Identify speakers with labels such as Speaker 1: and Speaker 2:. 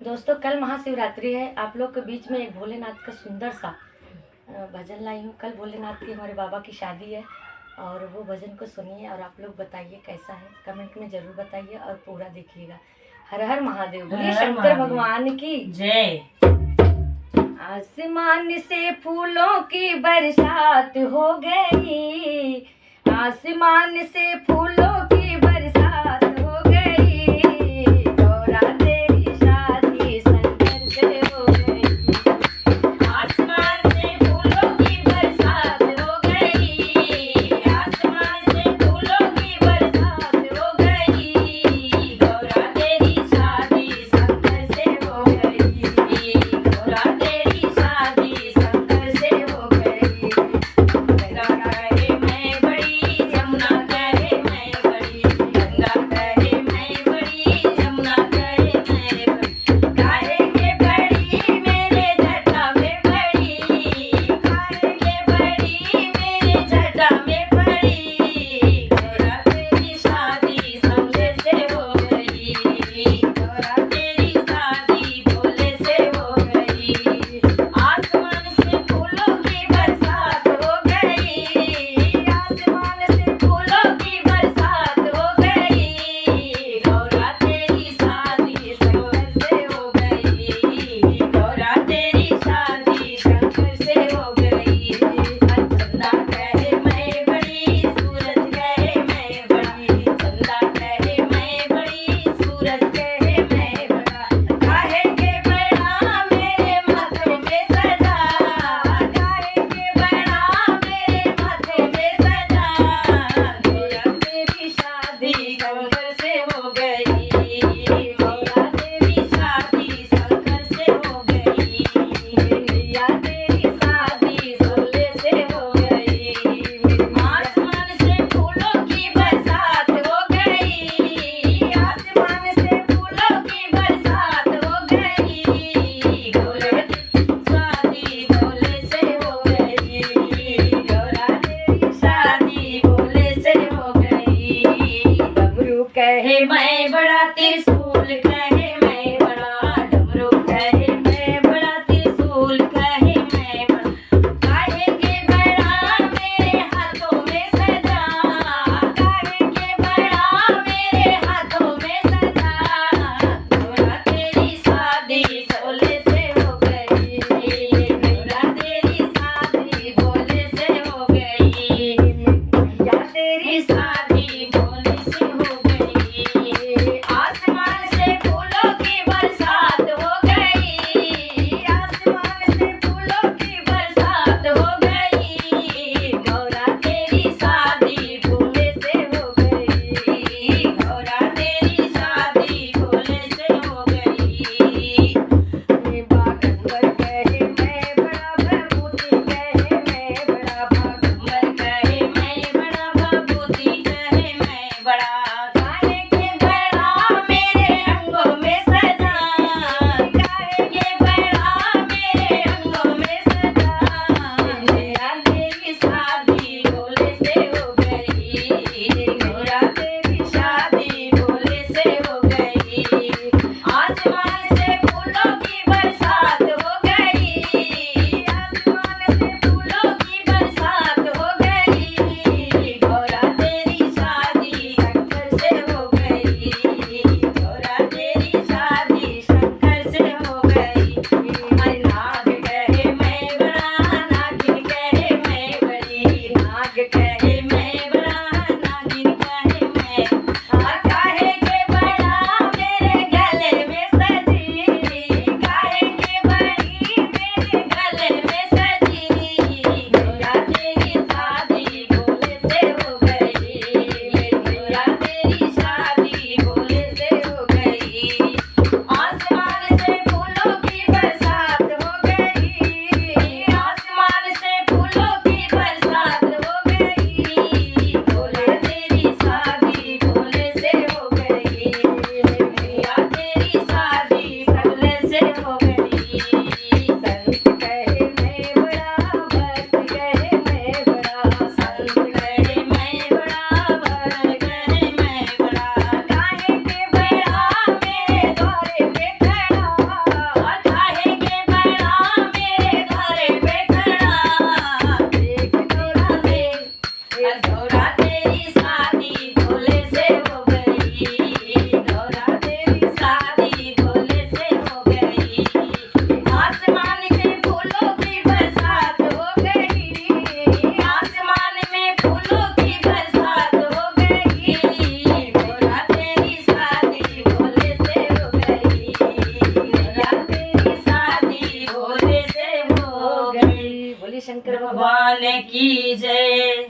Speaker 1: दोस्तों कल महाशिवरात्रि है। आप लोग के बीच में एक भोलेनाथ का सुंदर सा भजन लाई हूँ। कल भोलेनाथ की हमारे बाबा की शादी है और वो भजन को सुनिए और आप लोग बताइए कैसा है, कमेंट में ज़रूर बताइए और पूरा देखिएगा। हर हर महादेव, बोलिए शंकर भगवान की
Speaker 2: जय।
Speaker 1: आसमान से फूलों की बरसात हो गई, आसमान से फूलों की बरसात हो गई, गौरा तेरी शादी शंकर से हो गई। आसमान से फूलों की बरसात हो गई, आसमान से फूलों की बरसात हो गई, गौरा तेरी शादी शंकर से हो गई, गौरा तेरी शादी शंकर से हो गई। गंगा कहे मैं बड़ी, यमुना कहे मैं बड़ी, भगवान की जय।